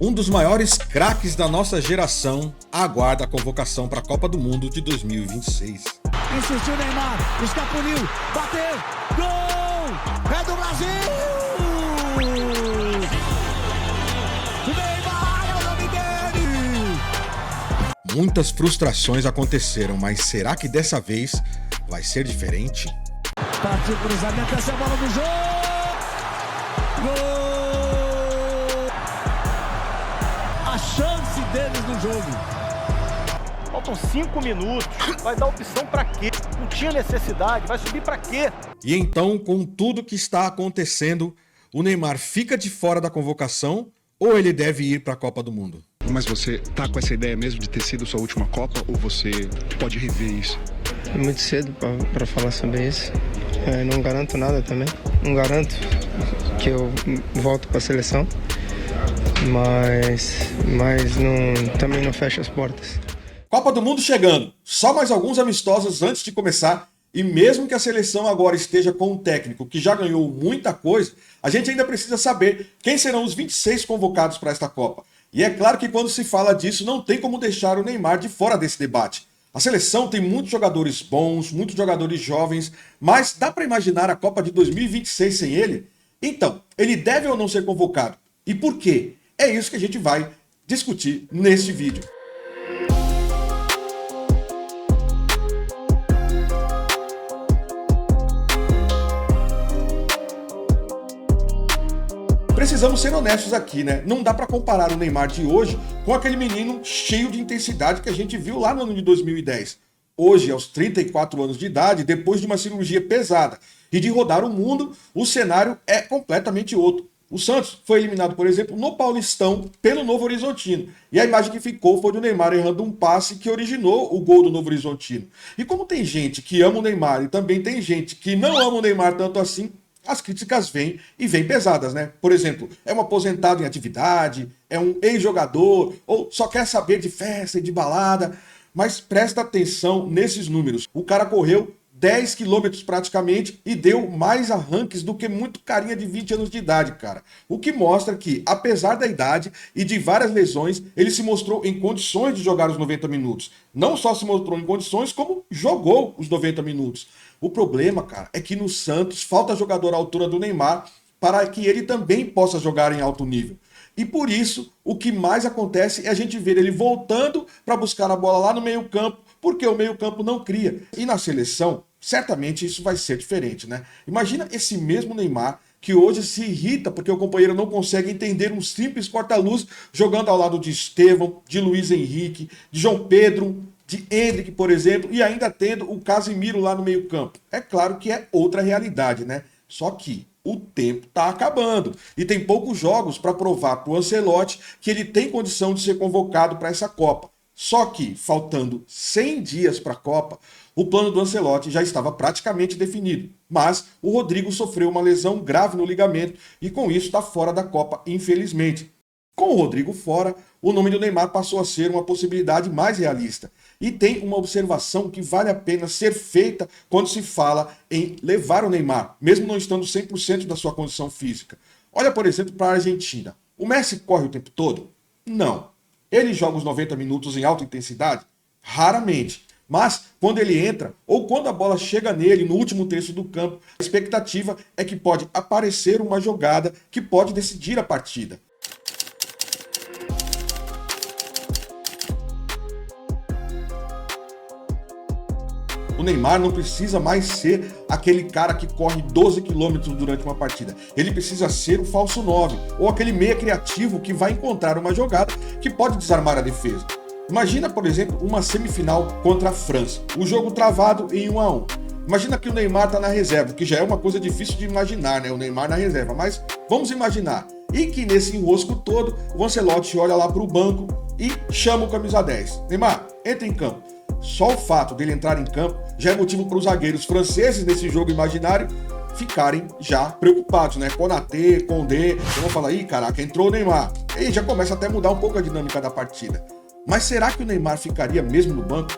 Um dos maiores craques da nossa geração aguarda a convocação para a Copa do Mundo de 2026. Insistiu Neymar, escapuliu, bateu, gol! É do Brasil! Neymar é o nome dele! Muitas frustrações aconteceram, mas será que dessa vez vai ser diferente? Partiu o cruzamento, essa é a bola do jogo! Gol! A chance deles no jogo. Faltam 5 minutos, vai dar opção pra quê? Não tinha necessidade, vai subir pra quê? E então, com tudo que está acontecendo, o Neymar fica de fora da convocação ou ele deve ir para a Copa do Mundo? Mas você tá com essa ideia mesmo de ter sido sua última Copa ou você pode rever isso? É muito cedo para falar sobre isso. Não garanto nada também. Não garanto que eu volto para a seleção, mas também não fecho as portas. Copa do Mundo chegando, só mais alguns amistosos antes de começar, e mesmo que a seleção agora esteja com um técnico que já ganhou muita coisa, a gente ainda precisa saber quem serão os 26 convocados para esta Copa. E é claro que quando se fala disso, não tem como deixar o Neymar de fora desse debate. A seleção tem muitos jogadores bons, muitos jogadores jovens, mas dá para imaginar a Copa de 2026 sem ele? Então, ele deve ou não ser convocado? E por quê? É isso que a gente vai discutir neste vídeo. Precisamos ser honestos aqui, né? Não dá pra comparar o Neymar de hoje com aquele menino cheio de intensidade que a gente viu lá no ano de 2010. Hoje, aos 34 anos de idade, depois de uma cirurgia pesada e de rodar o mundo, o cenário é completamente outro. O Santos foi eliminado, por exemplo, no Paulistão pelo Novo Horizontino. E a imagem que ficou foi do Neymar errando um passe que originou o gol do Novo Horizontino. E como tem gente que ama o Neymar e também tem gente que não ama o Neymar tanto assim, as críticas vêm e vêm pesadas, né? Por exemplo, é um aposentado em atividade, é um ex-jogador, ou só quer saber de festa e de balada. Mas presta atenção nesses números. O cara correu 10 quilômetros praticamente e deu mais arranques do que muito carinha de 20 anos de idade, cara. O que mostra que, apesar da idade e de várias lesões, ele se mostrou em condições de jogar os 90 minutos. Não só se mostrou em condições, como jogou os 90 minutos. O problema, cara, é que no Santos falta jogador à altura do Neymar para que ele também possa jogar em alto nível. E por isso, o que mais acontece é a gente ver ele voltando para buscar a bola lá no meio-campo, porque o meio-campo não cria. E na seleção, certamente isso vai ser diferente, né? Imagina esse mesmo Neymar que hoje se irrita porque o companheiro não consegue entender um simples corta-luz jogando ao lado de Estevão, de Luiz Henrique, de João Pedro, de Endrick, por exemplo, e ainda tendo o Casemiro lá no meio-campo. É claro que é outra realidade, né? Só que o tempo está acabando e tem poucos jogos para provar para o Ancelotti que ele tem condição de ser convocado para essa Copa. Só que, faltando 100 dias para a Copa, o plano do Ancelotti já estava praticamente definido. Mas o Rodrigo sofreu uma lesão grave no ligamento e com isso está fora da Copa, infelizmente. Com o Rodrigo fora, o nome do Neymar passou a ser uma possibilidade mais realista. E tem uma observação que vale a pena ser feita quando se fala em levar o Neymar, mesmo não estando 100% da sua condição física. Olha, por exemplo, para a Argentina. O Messi corre o tempo todo? Não. Ele joga os 90 minutos em alta intensidade? Raramente. Mas, quando ele entra, ou quando a bola chega nele no último terço do campo, a expectativa é que pode aparecer uma jogada que pode decidir a partida. O Neymar não precisa mais ser aquele cara que corre 12 quilômetros durante uma partida. Ele precisa ser o falso 9, ou aquele meia criativo que vai encontrar uma jogada que pode desarmar a defesa. Imagina, por exemplo, uma semifinal contra a França. O jogo travado em 1-1. Imagina que o Neymar está na reserva, que já é uma coisa difícil de imaginar, né? O Neymar na reserva, mas vamos imaginar. E que nesse enrosco todo, o Ancelotti olha lá para o banco e chama o camisa 10. Neymar, entra em campo. Só o fato dele entrar em campo já é motivo para os zagueiros franceses nesse jogo imaginário ficarem já preocupados, né? Konaté, Condé, vão falar, ih, caraca, entrou o Neymar. E já começa até a mudar um pouco a dinâmica da partida. Mas será que o Neymar ficaria mesmo no banco?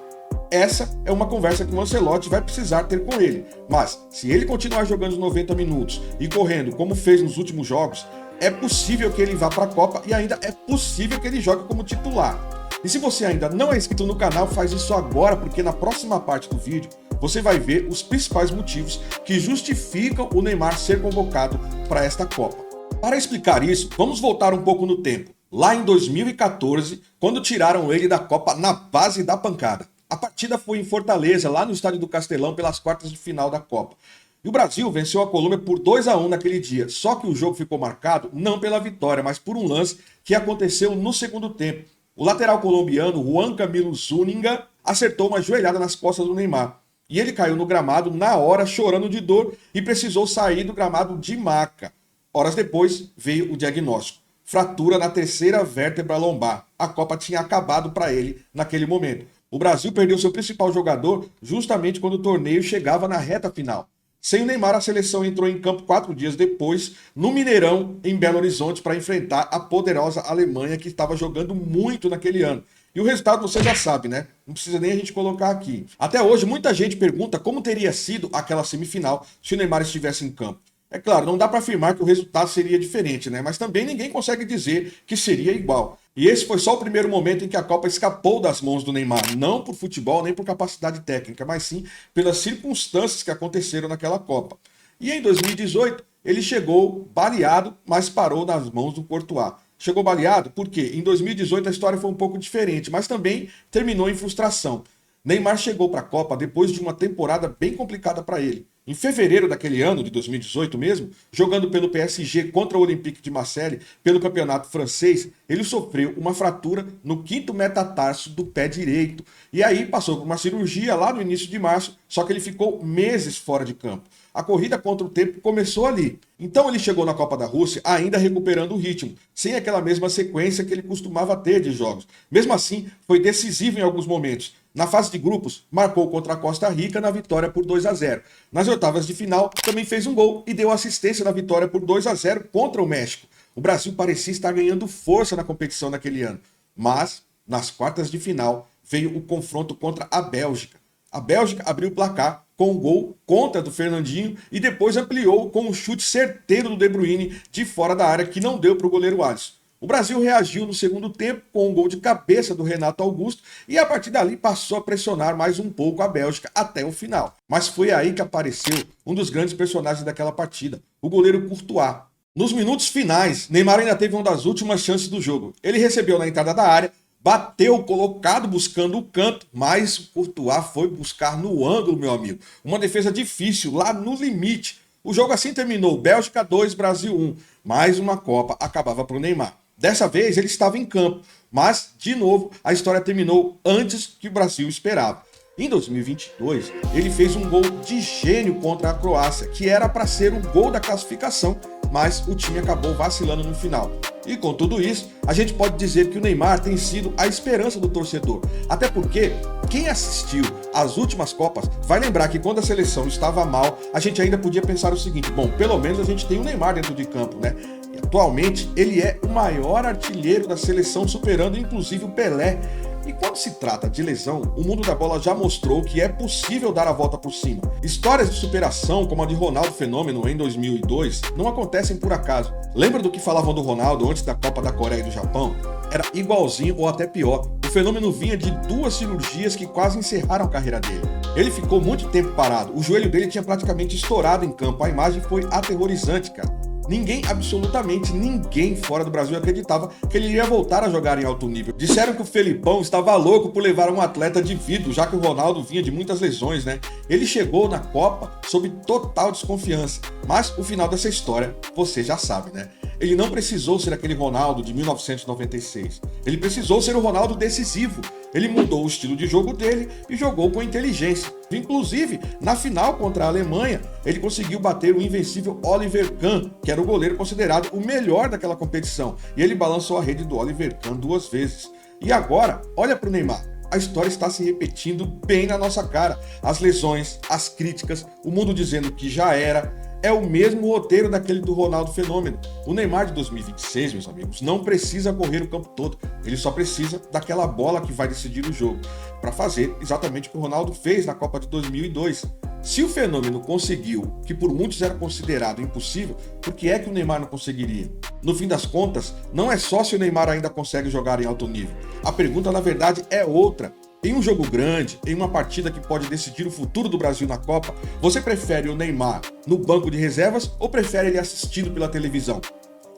Essa é uma conversa que o Ancelotti vai precisar ter com ele. Mas, se ele continuar jogando os 90 minutos e correndo como fez nos últimos jogos, é possível que ele vá para a Copa e ainda é possível que ele jogue como titular. E se você ainda não é inscrito no canal, faz isso agora, porque na próxima parte do vídeo você vai ver os principais motivos que justificam o Neymar ser convocado para esta Copa. Para explicar isso, vamos voltar um pouco no tempo. Lá em 2014, quando tiraram ele da Copa na base da pancada. A partida foi em Fortaleza, lá no Estádio do Castelão, pelas quartas de final da Copa. E o Brasil venceu a Colômbia por 2-1 naquele dia, só que o jogo ficou marcado não pela vitória, mas por um lance que aconteceu no segundo tempo. O lateral colombiano, Juan Camilo Zúñiga, acertou uma joelhada nas costas do Neymar. E ele caiu no gramado na hora, chorando de dor, e precisou sair do gramado de maca. Horas depois, veio o diagnóstico. Fratura na terceira vértebra lombar. A Copa tinha acabado para ele naquele momento. O Brasil perdeu seu principal jogador justamente quando o torneio chegava na reta final. Sem o Neymar, a seleção entrou em campo 4 dias depois, no Mineirão, em Belo Horizonte, para enfrentar a poderosa Alemanha, que estava jogando muito naquele ano. E o resultado você já sabe, né? Não precisa nem a gente colocar aqui. Até hoje, muita gente pergunta como teria sido aquela semifinal se o Neymar estivesse em campo. É claro, não dá para afirmar que o resultado seria diferente, né? Mas também ninguém consegue dizer que seria igual. E esse foi só o primeiro momento em que a Copa escapou das mãos do Neymar, não por futebol nem por capacidade técnica, mas sim pelas circunstâncias que aconteceram naquela Copa. E em 2018, ele chegou baleado, mas parou nas mãos do Courtois. Chegou baleado porque em 2018 a história foi um pouco diferente, mas também terminou em frustração. Neymar chegou para a Copa depois de uma temporada bem complicada para ele. Em fevereiro daquele ano, de 2018 mesmo, jogando pelo PSG contra o Olympique de Marseille, pelo campeonato francês, ele sofreu uma fratura no 5º metatarso do pé direito. E aí passou por uma cirurgia lá no início de março, só que ele ficou meses fora de campo. A corrida contra o tempo começou ali. Então ele chegou na Copa da Rússia ainda recuperando o ritmo, sem aquela mesma sequência que ele costumava ter de jogos. Mesmo assim, foi decisivo em alguns momentos. Na fase de grupos, marcou contra a Costa Rica na vitória por 2-0. Nas oitavas de final, também fez um gol e deu assistência na vitória por 2-0 contra o México. O Brasil parecia estar ganhando força na competição naquele ano. Mas, nas quartas de final, veio o confronto contra a Bélgica. A Bélgica abriu o placar com um gol contra do Fernandinho e depois ampliou com um chute certeiro do De Bruyne de fora da área que não deu para o goleiro Alisson. O Brasil reagiu no segundo tempo com um gol de cabeça do Renato Augusto e a partir dali passou a pressionar mais um pouco a Bélgica até o final. Mas foi aí que apareceu um dos grandes personagens daquela partida, o goleiro Courtois. Nos minutos finais, Neymar ainda teve uma das últimas chances do jogo. Ele recebeu na entrada da área, bateu colocado buscando o canto, mas o Courtois foi buscar no ângulo, meu amigo. Uma defesa difícil, lá no limite. O jogo assim terminou, Bélgica 2, Brasil 1. Mais uma Copa acabava para o Neymar. Dessa vez ele estava em campo, mas, de novo, a história terminou antes que o Brasil esperava. Em 2022, ele fez um gol de gênio contra a Croácia, que era para ser o gol da classificação, mas o time acabou vacilando no final. E com tudo isso, a gente pode dizer que o Neymar tem sido a esperança do torcedor. Até porque quem assistiu às últimas Copas vai lembrar que quando a seleção estava mal, a gente ainda podia pensar o seguinte: bom, pelo menos a gente tem o Neymar dentro de campo, né? E atualmente, ele é o maior artilheiro da seleção, superando inclusive o Pelé. E quando se trata de lesão, o mundo da bola já mostrou que é possível dar a volta por cima. Histórias de superação, como a de Ronaldo Fenômeno em 2002, não acontecem por acaso. Lembra do que falavam do Ronaldo antes da Copa da Coreia e do Japão? Era igualzinho ou até pior. O Fenômeno vinha de 2 cirurgias que quase encerraram a carreira dele. Ele ficou muito tempo parado, o joelho dele tinha praticamente estourado em campo, a imagem foi aterrorizante, cara. Ninguém, absolutamente ninguém fora do Brasil acreditava que ele iria voltar a jogar em alto nível. Disseram que o Felipão estava louco por levar um atleta de vidro, já que o Ronaldo vinha de muitas lesões, né? Ele chegou na Copa sob total desconfiança. Mas o final dessa história, você já sabe, né? Ele não precisou ser aquele Ronaldo de 1996. Ele precisou ser o Ronaldo decisivo. Ele mudou o estilo de jogo dele e jogou com inteligência. Inclusive, na final contra a Alemanha, ele conseguiu bater o invencível Oliver Kahn, que era o goleiro considerado o melhor daquela competição. E ele balançou a rede do Oliver Kahn 2 vezes. E agora, olha para o Neymar. A história está se repetindo bem na nossa cara. As lesões, as críticas, o mundo dizendo que já era. É o mesmo roteiro daquele do Ronaldo Fenômeno. O Neymar de 2026, meus amigos, não precisa correr o campo todo. Ele só precisa daquela bola que vai decidir o jogo, para fazer exatamente o que o Ronaldo fez na Copa de 2002. Se o fenômeno conseguiu o que por muitos era considerado impossível, por que é que o Neymar não conseguiria? No fim das contas, não é só se o Neymar ainda consegue jogar em alto nível. A pergunta, na verdade, é outra. Em um jogo grande, em uma partida que pode decidir o futuro do Brasil na Copa, você prefere o Neymar no banco de reservas ou prefere ele assistindo pela televisão?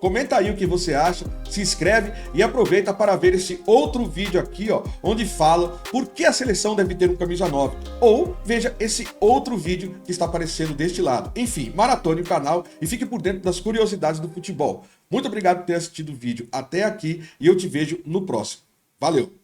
Comenta aí o que você acha, se inscreve e aproveita para ver esse outro vídeo aqui, ó, onde fala por que a seleção deve ter um camisa 9. Ou veja esse outro vídeo que está aparecendo deste lado. Enfim, maratone o canal e fique por dentro das curiosidades do futebol. Muito obrigado por ter assistido o vídeo até aqui e eu te vejo no próximo. Valeu!